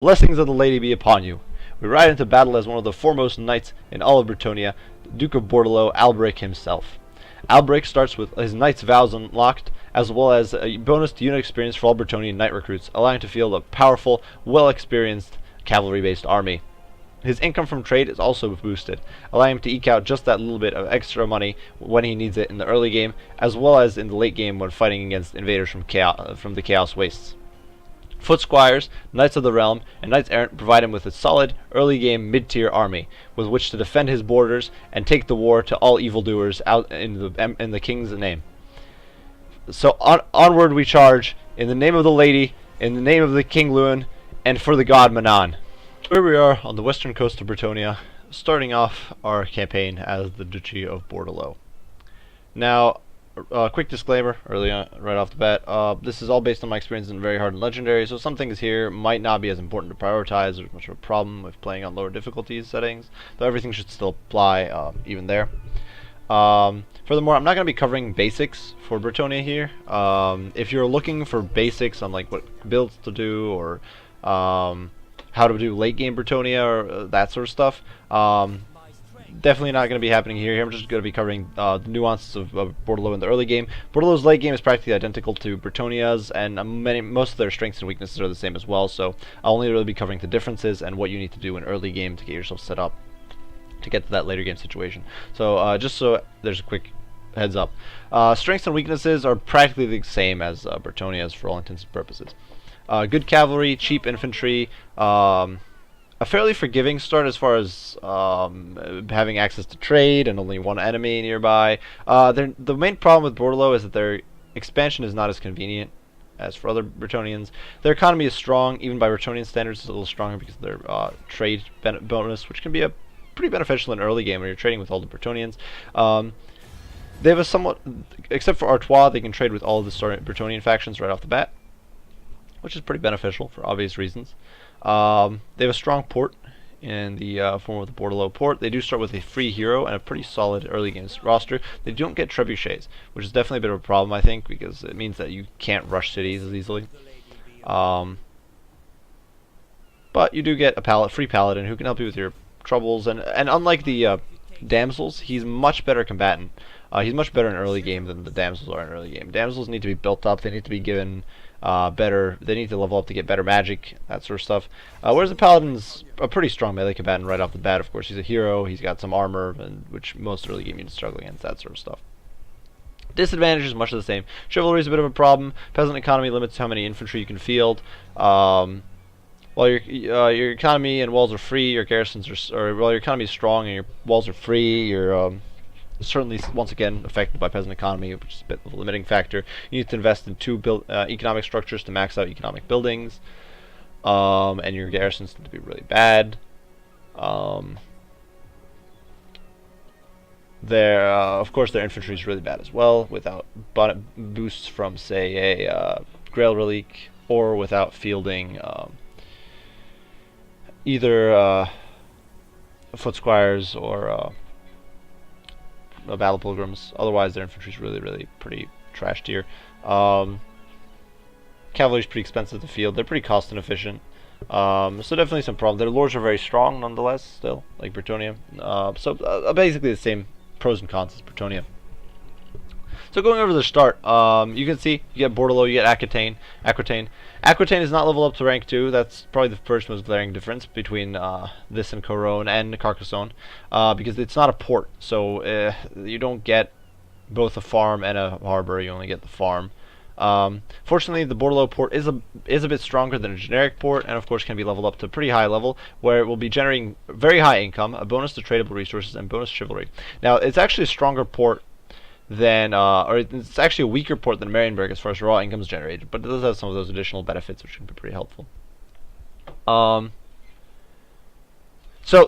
Blessings of the Lady be upon you. We ride into battle as one of the foremost knights in all of Bretonnia, the Duke of Bordeleaux, Albrecht himself. Albrecht starts with his knight's vows unlocked, as well as a bonus to unit experience for all Bretonian knight recruits, allowing him to field a powerful, well-experienced cavalry-based army. His income from trade is also boosted, allowing him to eke out just that little bit of extra money when he needs it in the early game, as well as in the late game when fighting against invaders from the Chaos Wastes. Foot Squires, Knights of the Realm, and Knights Errant provide him with a solid, early-game, mid-tier army, with which to defend his borders and take the war to all evildoers out in the King's name. So onward we charge, in the name of the Lady, in the name of the King Lewin, and for the god Manan. Here we are on the western coast of Bretonnia, starting off our campaign as the Duchy of Bordeleaux. Now, quick disclaimer early on, right off the bat. This is all based on my experience in Very Hard and Legendary, so some things here might not be as important to prioritize. There's much of a problem with playing on lower difficulties settings, though everything should still apply even there. Furthermore, I'm not going to be covering basics for Bretonnia here. If you're looking for basics on like what builds to do or how to do late game Bretonnia or that sort of stuff, definitely not going to be happening here. I'm just going to be covering the nuances of Bordeleaux in the early game. Bordeleaux's late game is practically identical to Bretonnia's, and most of their strengths and weaknesses are the same as well, so I'll only really be covering the differences and what you need to do in early game to get yourself set up to get to that later game situation. So just so there's a quick heads up. Strengths and weaknesses are practically the same as Bretonnia's for all intents and purposes. Good cavalry, cheap infantry, a fairly forgiving start as far as having access to trade and only one enemy nearby. The main problem with Bordeleaux is that their expansion is not as convenient as for other Bretonians. Their economy is strong, even by Bretonian standards. It's a little stronger because of their trade bonus, which can be pretty beneficial in early game when you're trading with all the Bretonians. They have a somewhat, except for Artois, they can trade with all of the Bretonian factions right off the bat, which is pretty beneficial for obvious reasons. They have a strong port in the form of the Bordeleaux port. They do start with a free hero and a pretty solid early game roster. They don't get trebuchets, which is definitely a bit of a problem, I think, because it means that you can't rush cities as easily. But you do get a free paladin who can help you with your troubles, and unlike the damsels, he's much better combatant. He's much better in early game than the damsels are in early game. Damsels need to be built up. They need to be given they need to level up to get better magic, that sort of stuff. Whereas the paladin's a pretty strong melee combatant right off the bat. Of course, he's a hero. He's got some armor, which most early game units struggle against, that sort of stuff. Disadvantage is much of the same. Chivalry is a bit of a problem. Peasant economy limits how many infantry you can field. While your economy and walls are free, your garrisons are, while your economy is strong and your walls are free, you're certainly once again affected by peasant economy, which is a bit of a limiting factor. You need to invest in two economic structures to max out economic buildings, and your garrisons tend to be really bad. Of course, their infantry is really bad as well, without boosts from, say, a Grail Relique, or without fielding either Foot Squires or Battle Pilgrims. Otherwise, their infantry is really pretty trash tier. Cavalry is pretty expensive to field. They're pretty cost inefficient. So definitely some problems. Their lords are very strong nonetheless, still, like Bretonnia. So basically the same pros and cons as Bretonnia. So going over the start, you can see you get Bordeleaux, you get Aquitaine. Aquitaine is not leveled up to rank 2. That's probably the first most glaring difference between this and Corone and Carcassonne, because it's not a port, so you don't get both a farm and a harbor. You only get the farm. Fortunately, the Bordeleaux port is a bit stronger than a generic port, and of course can be leveled up to a pretty high level, where it will be generating very high income, a bonus to tradable resources, and bonus chivalry. Now, it's actually a stronger port than, or it's actually a weaker port than Marienburg as far as raw incomes generated, but it does have some of those additional benefits, which can be pretty helpful. So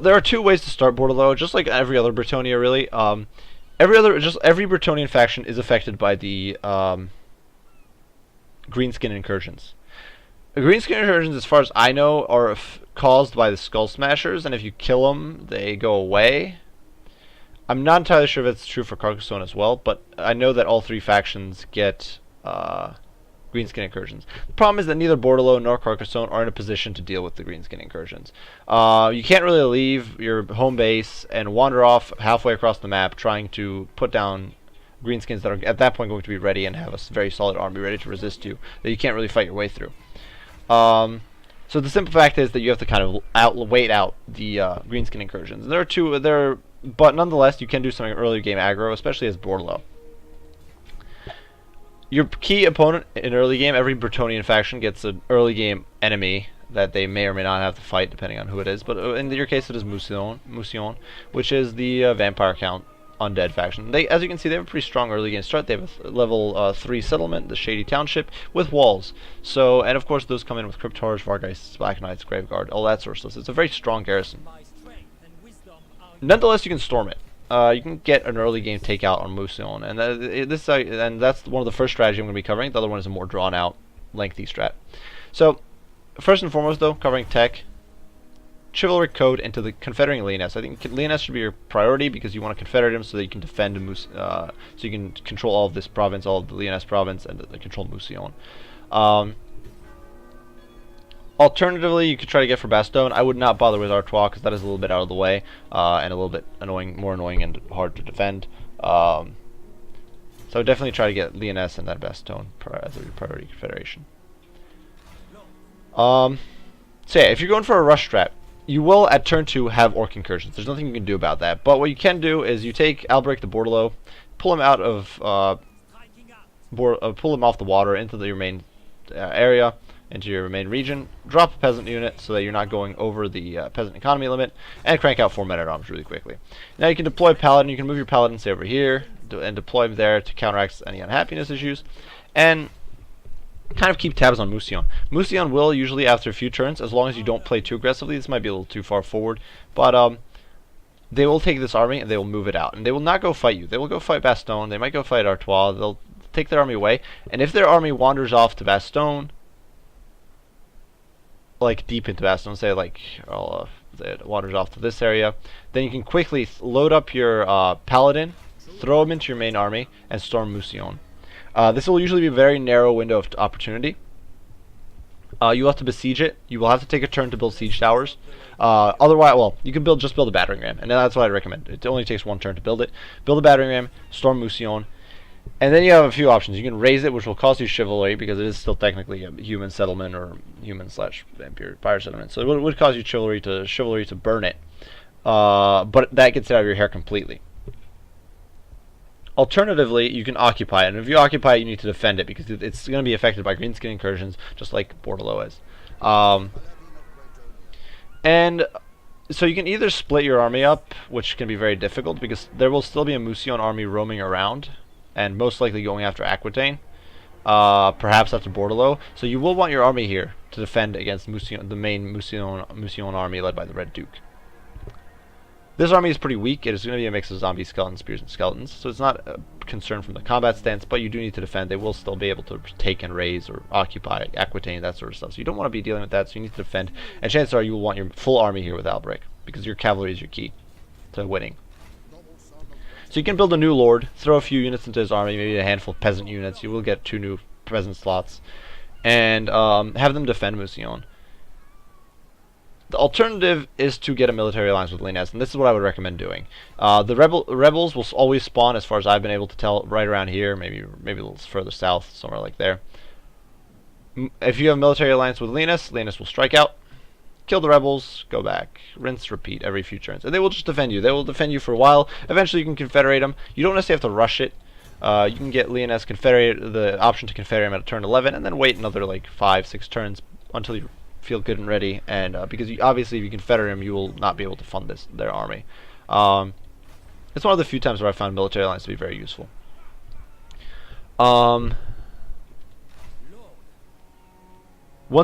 there are two ways to start Bordeleaux, just like every other Bretonnia, really. Every Bretonian faction is affected by the Greenskin Incursions. The Greenskin Incursions, as far as I know, are caused by the Skull Smashers, and if you kill them, they go away. I'm not entirely sure if it's true for Carcassonne as well, but I know that all three factions get Greenskin Incursions. The problem is that neither Bordeleaux nor Carcassonne are in a position to deal with the Greenskin Incursions. You can't really leave your home base and wander off halfway across the map trying to put down greenskins that are at that point going to be ready and have a very solid army ready to resist you that you can't really fight your way through. So the simple fact is that you have to kind of wait out the Greenskin Incursions. But nonetheless, you can do some early game aggro, especially as Bordeleaux. Your key opponent in early game, every Bretonnian faction gets an early game enemy that they may or may not have to fight, depending on who it is. But in your case, it is Mousillon, which is the vampire count undead faction. As you can see, they have a pretty strong early game start. They have a level 3 settlement, the Shady Township, with walls. So, and of course, those come in with Crypt Horrors, Vargheists, Black Knights, Graveguard, all that sort of stuff. So it's a very strong garrison. Nonetheless, you can storm it. You can get an early game takeout on Mousillon, and that's one of the first strategies I'm going to be covering. The other one is a more drawn out, lengthy strat. So, first and foremost, though, covering tech, chivalric code into the confederating Lyonesse. I think Lyonesse should be your priority because you want to confederate him so that you can defend so you can control all of this province, all of the Lyonesse province, and control Mousillon. Alternatively, you could try to get for Bastogne. I would not bother with Artois because that is a little bit out of the way and a little bit more annoying and hard to defend. So I would definitely try to get Lyonesse and then Bastogne as a priority confederation. So yeah, if you're going for a rush strat, you will at turn 2 have Orc Incursions. There's nothing you can do about that. But what you can do is you take Albrecht the Bordeleaux, pull him out of pull him off the water into your main area, into your main region, drop a peasant unit so that you're not going over the peasant economy limit, and crank out 4 men-at-arms really quickly. Now you can deploy Paladin. You can move your Paladin, say, over here, and deploy him there to counteract any unhappiness issues, and kind of keep tabs on Mousillon. Mousillon will usually, after a few turns, as long as you don't play too aggressively, this might be a little too far forward, but they will take this army and they will move it out. And they will not go fight you. They will go fight Bastogne. They might go fight Artois. They'll take their army away. And if their army wanders off to Bastogne, like deep into Bastogne, say like it wanders off to this area, then you can quickly load up your Paladin, throw him into your main army, and storm Mousillon. This will usually be a very narrow window of opportunity. You will have to besiege it. You will have to take a turn to build siege towers. Otherwise, well, you can just build a battering ram, and that's what I recommend. It only takes 1 turn to build it. Build a battering ram, storm Mousillon, and then you have a few options. You can raise it, which will cost you chivalry because it is still technically a human settlement or human/vampire settlement. So it would cause you chivalry to burn it, but that gets it out of your hair completely. Alternatively, you can occupy it, and if you occupy it, you need to defend it because it's going to be affected by Greenskin Incursions, just like Bordeleaux is. And so you can either split your army up, which can be very difficult because there will still be a Mousillon army roaming around, and most likely going after Aquitaine, perhaps after Bordeleaux. So you will want your army here to defend against Mousillon, the main Mousillon army led by the Red Duke. This army is pretty weak. It is going to be a mix of zombies, skeletons, spears, and skeletons. So it's not a concern from the combat stance, but you do need to defend. They will still be able to take and raise or occupy Aquitaine, that sort of stuff. So you don't want to be dealing with that, so you need to defend. And chances are you will want your full army here with Albrecht, because your cavalry is your key to winning. So you can build a new lord, throw a few units into his army, maybe a handful of peasant units. You will get 2 new peasant slots, and have them defend Mousillon. The alternative is to get a military alliance with Lyonesse, and this is what I would recommend doing. The rebels will always spawn, as far as I've been able to tell, right around here, maybe a little further south, somewhere like there. If you have a military alliance with Lyonesse, Lyonesse will strike out, kill the rebels, go back, rinse, repeat every few turns, and they will just defend you. They will defend you for a while. Eventually, you can confederate them. You don't necessarily have to rush it. You can get Lyonesse the option to confederate them at turn 11, and then wait another like 5-6 turns until you feel good and ready, and because obviously if you confederate them, you will not be able to fund their army. It's one of the few times where I found military alliance to be very useful. Once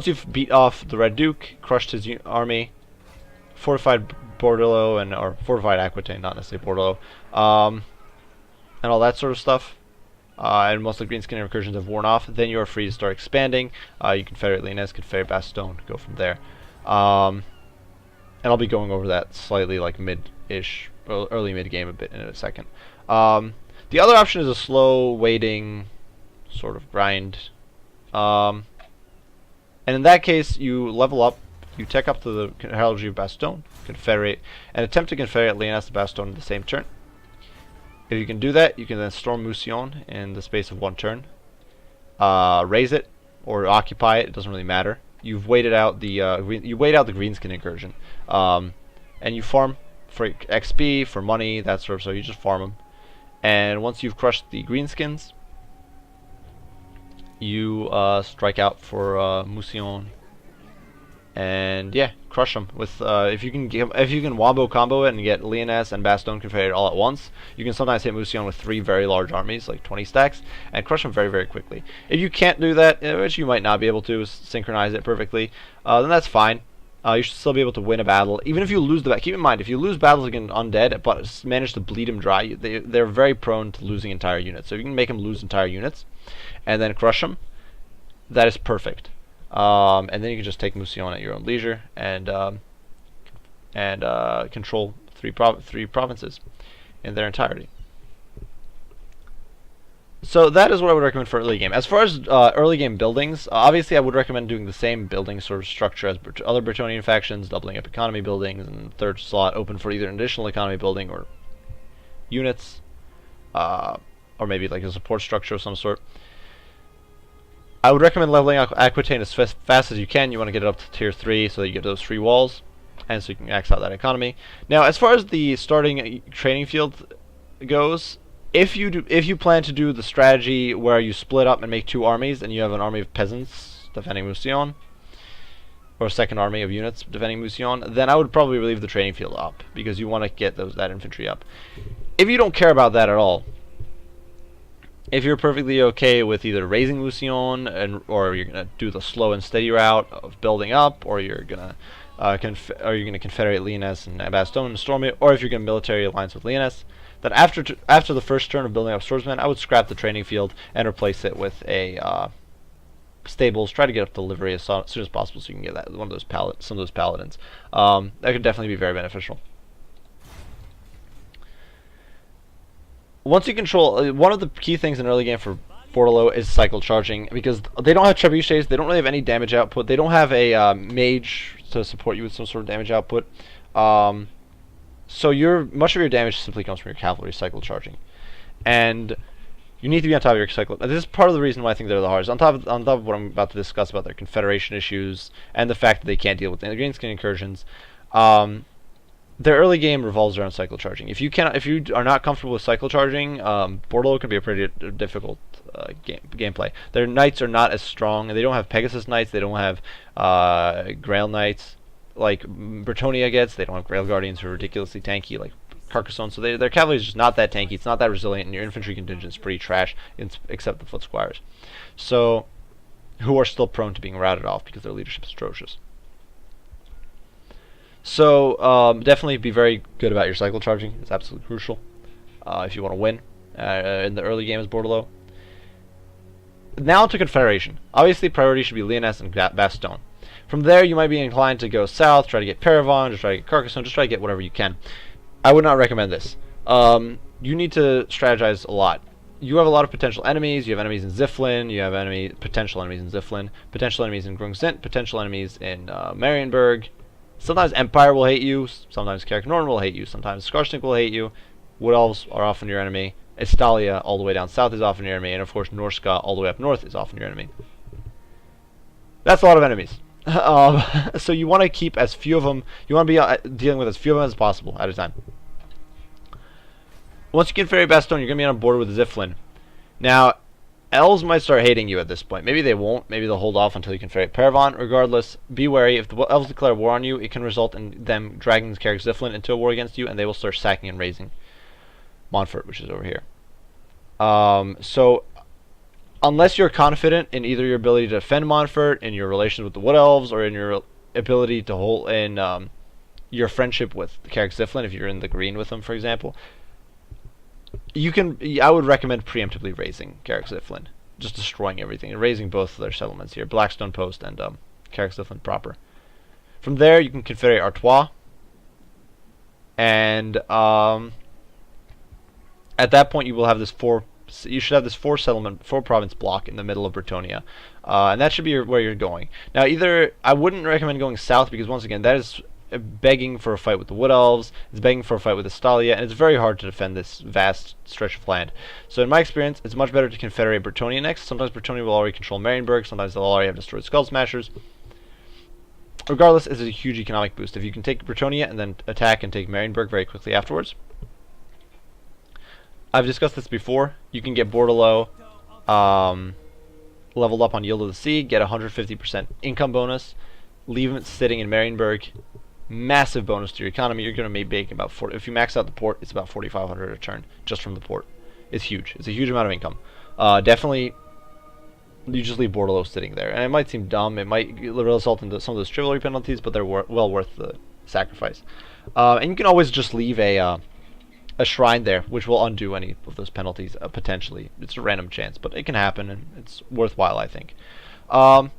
you've beat off the Red Duke, crushed his army, fortified Bordeleaux or fortified Aquitaine, not necessarily Bordeleaux, and all that sort of stuff, and most of the Greenskin Incursions have worn off, then you are free to start expanding. You can confederate Lyonesse, confederate Bastogne, go from there. And I'll be going over that slightly like mid-ish, early mid-game a bit in a second. The other option is a slow, waiting, sort of grind And in that case, you level up, you tech up to the Heraldry of Bastogne, confederate, and attempt to confederate Lyonesse to Bastogne in the same turn. If you can do that, you can then storm Mousillon in the space of 1 turn. Raise it or occupy it. It doesn't really matter. You've waited out the Greenskin incursion, and you farm for XP, for money, that sort of. So you just farm them, and once you've crushed the Greenskins, you strike out for Mousillon, and yeah, crush them with if you can wombo combo it and get Lyonesse and Bastogne confederated all at once, you can sometimes hit Mousillon with 3 very large armies, like 20 stacks, and crush them very, very quickly. If you can't do that, which you might not be able to synchronize it perfectly, then that's fine. You should still be able to win a battle, even if you lose the battle. Keep in mind, if you lose battles against undead, but manage to bleed them dry, they're very prone to losing entire units. So if you can make them lose entire units, and then crush them, that is perfect. And then you can just take Mousillon at your own leisure and control three provinces in their entirety. So that is what I would recommend for early game. As far as early game buildings, obviously I would recommend doing the same building sort of structure as other Bretonnian factions, doubling up economy buildings, and third slot open for either an additional economy building or units, or maybe like a support structure of some sort. I would recommend leveling Aquitaine as fast as you can. You want to get it up to tier 3 so that you get those 3 walls, and so you can max out that economy. Now, as far as the starting training field goes, if you plan to do the strategy where you split up and make 2 armies, and you have an army of peasants defending Mousillon, or a second army of units defending Mousillon, then I would probably leave the training field up, because you want to get that infantry up. If you don't care about that at all, if you're perfectly okay with either raising Mousillon or you're gonna do the slow and steady route of building up, or you're gonna confederate Lyonesse and Bastogne and storm it, or if you're gonna military alliance with Lyonesse, then after the first turn of building up swordsmen, I would scrap the training field and replace it with a stables. Try to get up to livery as soon as possible so you can get some of those paladins. That could definitely be very beneficial. Once you control, one of the key things in early game for Bordeleaux is cycle charging, because they don't have trebuchets, they don't really have any damage output, they don't have a mage to support you with some sort of damage output, so much of your damage simply comes from your cavalry cycle charging, and you need to be on top of your cycle. This is part of the reason why I think they're the hardest. On top of what I'm about to discuss about their confederation issues and the fact that they can't deal with the Greenskin incursions. Their early game revolves around cycle charging. If you are not comfortable with cycle charging, Bordeleaux can be a pretty difficult gameplay. Their knights are not as strong. They don't have Pegasus knights. They don't have Grail knights like Bretonnia gets. They don't have Grail guardians who are ridiculously tanky like Carcassonne. So their cavalry is just not that tanky. It's not that resilient, and your infantry contingent is pretty trash, except the foot squires. So, who are still prone to being routed off because their leadership is atrocious. So definitely be very good about your cycle charging. It's absolutely crucial if you want to win in the early game as Bordeleaux. Now to Confederation. Obviously priority should be Lyonesse and Bastogne. From there you might be inclined to go south, try to get Paravon, just try to get Carcassonne, just try to get whatever you can. I would not recommend this. You need to strategize a lot. You have a lot of potential enemies. You have enemies in Ziflin. You have potential enemies in Ziflin, potential enemies in Grungsint, potential enemies in Marienburg. Sometimes Empire will hate you, sometimes Carrick Norton will hate you, sometimes Skarsnik will hate you, Wood Elves are often your enemy, Estalia all the way down south is often your enemy, and of course Norska all the way up north is often your enemy. That's a lot of enemies. So you want to keep as few of them, you want to be dealing with as few of them as possible at a time. Once you get Ferry Bastogne, you're going to be on board with Ziflin. Now, Elves might start hating you at this point. Maybe they won't. Maybe they'll hold off until you confederate Paravon. Regardless, be wary. If the Elves declare war on you, it can result in them dragging Carrick Ziflin into a war against you, and they will start sacking and raising Montfort, which is over here. So, unless you're confident in either your ability to defend Montfort, in your relations with the Wood Elves, or in your ability to hold in your friendship with Carrick Ziflin, if you're in the green with them, for example, I would recommend preemptively raising Carrick Ziflin, just destroying everything, and raising both of their settlements here, Blackstone Post and Carrick Ziflin proper. From there, you can confederate Artois, and at that point, you will have this 4 you should have this 4 province block in the middle of Bretonnia, and that should be where you're going. Now, I wouldn't recommend going south because once again, that is begging for a fight with the Wood Elves, it's begging for a fight with Estalia, and it's very hard to defend this vast stretch of land. So in my experience, it's much better to confederate Bretonnia next. Sometimes Bretonnia will already control Marienburg, sometimes they'll already have destroyed Skull Smashers. Regardless, it's a huge economic boost. If you can take Bretonnia and then attack and take Marienburg very quickly afterwards. I've discussed this before. You can get Bordeleaux leveled up on Yield of the Sea, get 150% income bonus, leave it sitting in Marienburg. Massive bonus to your economy. You're going to make about 40. If you max out the port, it's about 4,500 a turn just from the port. It's huge. It's a huge amount of income. Definitely, you just leave Bordeleaux sitting there, and it might seem dumb. It might result into some of those chivalry penalties, but they're well worth the sacrifice. And you can always just leave a shrine there, which will undo any of those penalties potentially. It's a random chance, but it can happen, and it's worthwhile, I think. So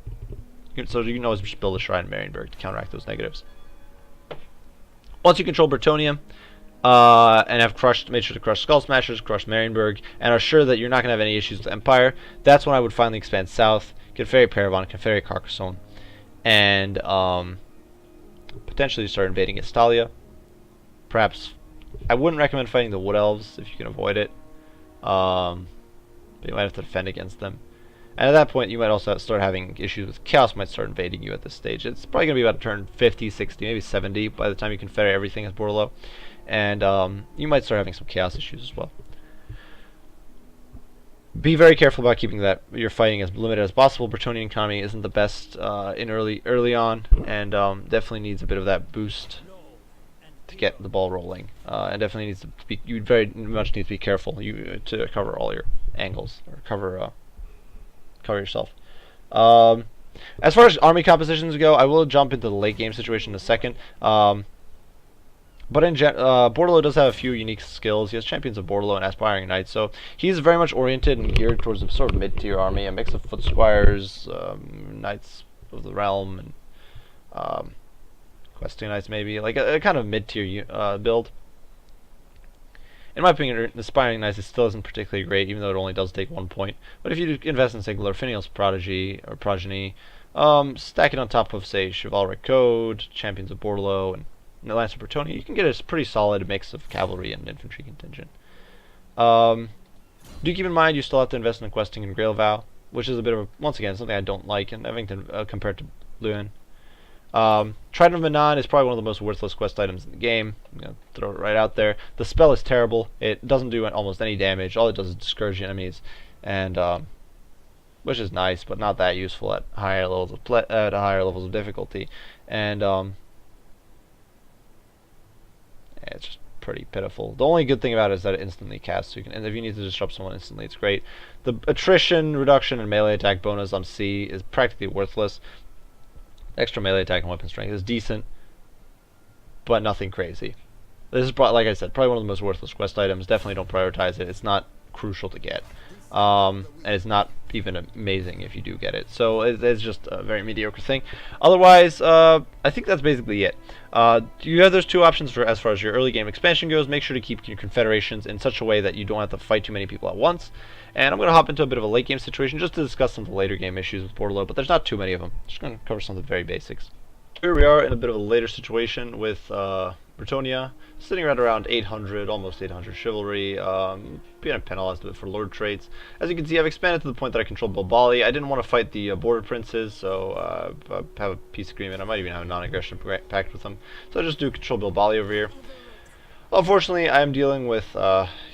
you can always just build a shrine in Marienburg to counteract those negatives. Once you control Bretonnia, and have made sure to crush Skull Smashers, crush Marienburg, and are sure that you're not going to have any issues with Empire, that's when I would finally expand south, confederate Paravon, confederate Carcassonne, and potentially start invading Estalia. Perhaps, I wouldn't recommend fighting the Wood Elves if you can avoid it, but you might have to defend against them. And at that point, you might also start having issues with Chaos might start invading you at this stage. It's probably going to be about turn 50, 60, maybe 70 by the time you confederate everything as Bordeleaux. And you might start having some Chaos issues as well. Be very careful about keeping that you're fighting as limited as possible. Bretonnian economy isn't the best in early on, and definitely needs a bit of that boost to get the ball rolling. And definitely needs to be, you very much need to be careful to cover all your angles, or cover yourself. As far as army compositions go, I will jump into the late game situation in a second. But in Bordeleaux does have a few unique skills. He has Champions of Bordeleaux and Aspiring Knights, so he's very much oriented and geared towards a sort of mid-tier army, a mix of Foot Squires, Knights of the Realm, and Questing Knights maybe, like a kind of mid-tier build. In my opinion, Aspiring Knights still isn't particularly great, even though it only does take 1 point. But if you invest in, say, Glorfiniel's Progeny, stack it on top of, say, Chivalric Code, Champions of Bordeleaux, and Lance of Bretonnia, you can get a pretty solid mix of cavalry and infantry contingent. Do keep in mind you still have to invest in Questing and Grail Vow, which is a bit of, once again, something I don't like in Evington compared to Lewin. Trident of Manon is probably one of the most worthless quest items in the game. I'm going to throw it right out there. The spell is terrible. It doesn't do almost any damage. All it does is discourage enemies, and which is nice, but not that useful at higher levels of difficulty. And it's just pretty pitiful. The only good thing about it is that it instantly casts, so you can, and if you need to disrupt someone instantly, it's great. The attrition reduction and melee attack bonus on C is practically worthless. Extra melee attack and weapon strength is decent, but nothing crazy. This is, like I said, probably one of the most worthless quest items. Definitely don't prioritize it. It's not crucial to get, and it's not even amazing if you do get it. So it's just a very mediocre thing. Otherwise, I think that's basically it. You have those two options for as far as your early game expansion goes. Make sure to keep your confederations in such a way that you don't have to fight too many people at once. And I'm going to hop into a bit of a late game situation just to discuss some of the later game issues with Bordeleaux, but there's not too many of them. Just going to cover some of the very basics. Here we are in a bit of a later situation with Bretonnia, sitting right around 800, almost 800 chivalry, being penalized a bit for lord traits. As you can see, I've expanded to the point that I control Bilbali. I didn't want to fight the border princes, so I have a peace agreement. I might even have a non-aggression pact with them. So I just do control Bilbali over here. Unfortunately, I am dealing with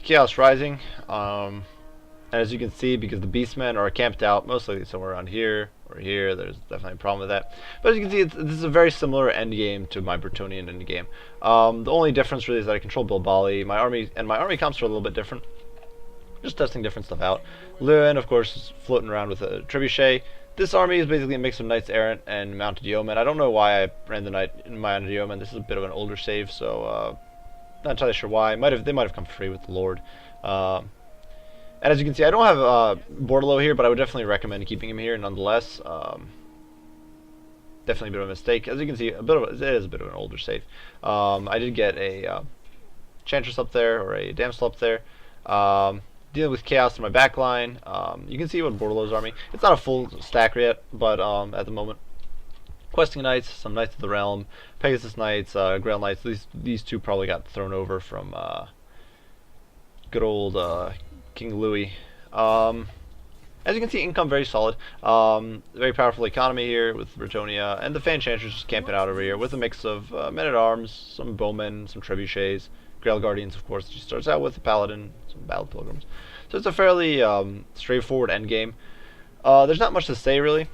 Chaos Rising. And as you can see, because the beastmen are camped out, most likely somewhere around here or here, there's definitely a problem with that. But as you can see, this is a very similar endgame to my Bretonnian endgame. The only difference really is that I control Bilbali. My army comps are a little bit different. Just testing different stuff out. Lewin, of course, is floating around with a trebuchet. This army is basically a mix of Knights Errant and Mounted Yeomen. I don't know why I ran the Knight in Mounted Yeomen. This is a bit of an older save, so not entirely sure why. They might have come free with the Lord. And as you can see, I don't have Bordeleaux here, but I would definitely recommend keeping him here nonetheless. Definitely a bit of a mistake. As you can see, it is a bit of an older save. I did get a Chantress up there, or a Damsel up there. dealing with chaos in my back line. You can see what Bordeleaux's army. It's not a full stack yet, but at the moment. Questing Knights, some Knights of the Realm, Pegasus Knights, Grail Knights. These two probably got thrown over from good old King Louis. As you can see, income very solid. Very powerful economy here with Bretonnia, and the Fan Chantress just camping out over here with a mix of men-at-arms, some bowmen, some trebuchets, Grail Guardians, of course. She starts out with a Paladin, some Battle Pilgrims. So it's a fairly straightforward endgame. There's not much to say, really.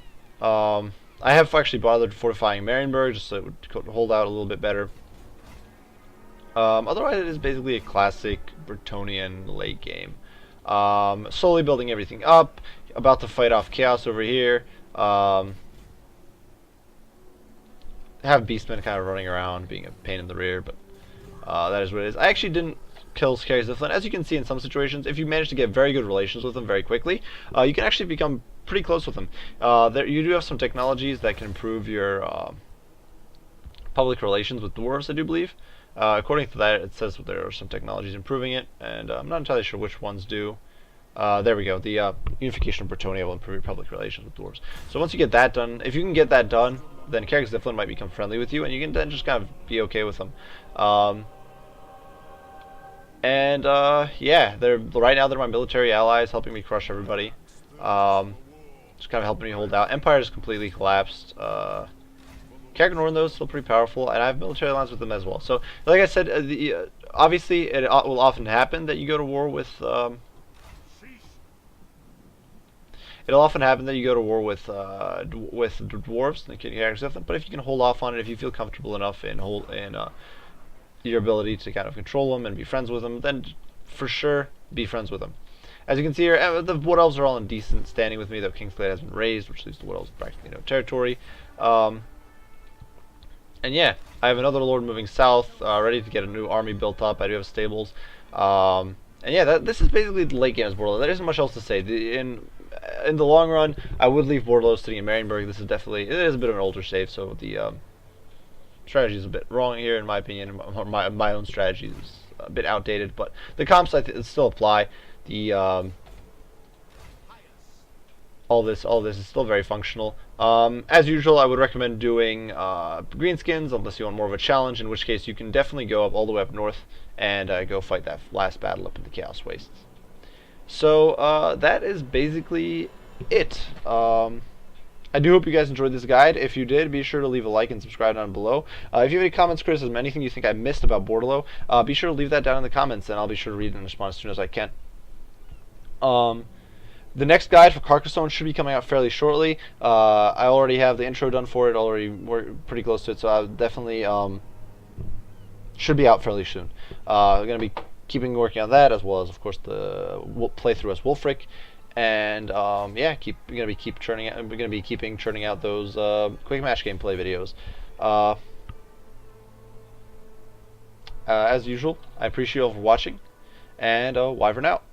I have actually bothered fortifying Marienburg just so it would hold out a little bit better. Otherwise, it is basically a classic Bretonnian late game. Slowly building everything up, about to fight off chaos over here. Have Beastmen kind of running around, being a pain in the rear, but that is what it is. I actually didn't kill Scary Zithlin. As you can see in some situations, if you manage to get very good relations with them very quickly, you can actually become pretty close with them. You do have some technologies that can improve your public relations with dwarves, I do believe. According to that, it says there are some technologies improving it, and I'm not entirely sure which ones do. There we go. The unification of Bretonnia will improve your public relations with dwarves. So once you get that done, if you can get that done, then Carrick Zithlin might become friendly with you, and you can then just kind of be okay with them. Yeah, right now they're my military allies, helping me crush everybody. Just kind of helping me hold out. Empire is completely collapsed. Carrick Northern, though, is still pretty powerful, and I have military alliance with them as well. So, like I said, obviously it will often happen that you go to war with. It'll often happen that you go to war with dwarves, but if you can hold off on it, if you feel comfortable enough in your ability to kind of control them and be friends with them, then for sure be friends with them. As you can see here, the Wood Elves are all in decent standing with me, though Kingsglade has been raised, which leaves the Wood Elves practically no territory. And yeah, I have another Lord moving south, ready to get a new army built up. I do have stables. And yeah, this is basically the late game as Bordeleaux. There isn't much else to say. In the long run, I would leave Bordeleaux sitting in Marienburg. This is definitely, it is a bit of an older save, so the strategy is a bit wrong here, in my opinion. My own strategy is a bit outdated, but the comps still apply. The all this is still very functional. As usual, I would recommend doing greenskins unless you want more of a challenge, in which case you can definitely go up all the way up north and go fight that last battle up in the Chaos Wastes. So that is basically it. I do hope you guys enjoyed this guide. If you did, be sure to leave a like and subscribe down below. If you have any comments, criticism, anything you think I missed about Bordeleaux, be sure to leave that down in the comments, and I'll be sure to read and respond as soon as I can. The next guide for Carcassonne should be coming out fairly shortly. I already have the intro done for it. We're pretty close to it, so I definitely should be out fairly soon. I'm going to be keeping working on that, as well as, of course, the playthrough as Wolfric. And yeah, we're gonna be keeping churning out those quick match gameplay videos. As usual, I appreciate you all for watching, and Wyvern out.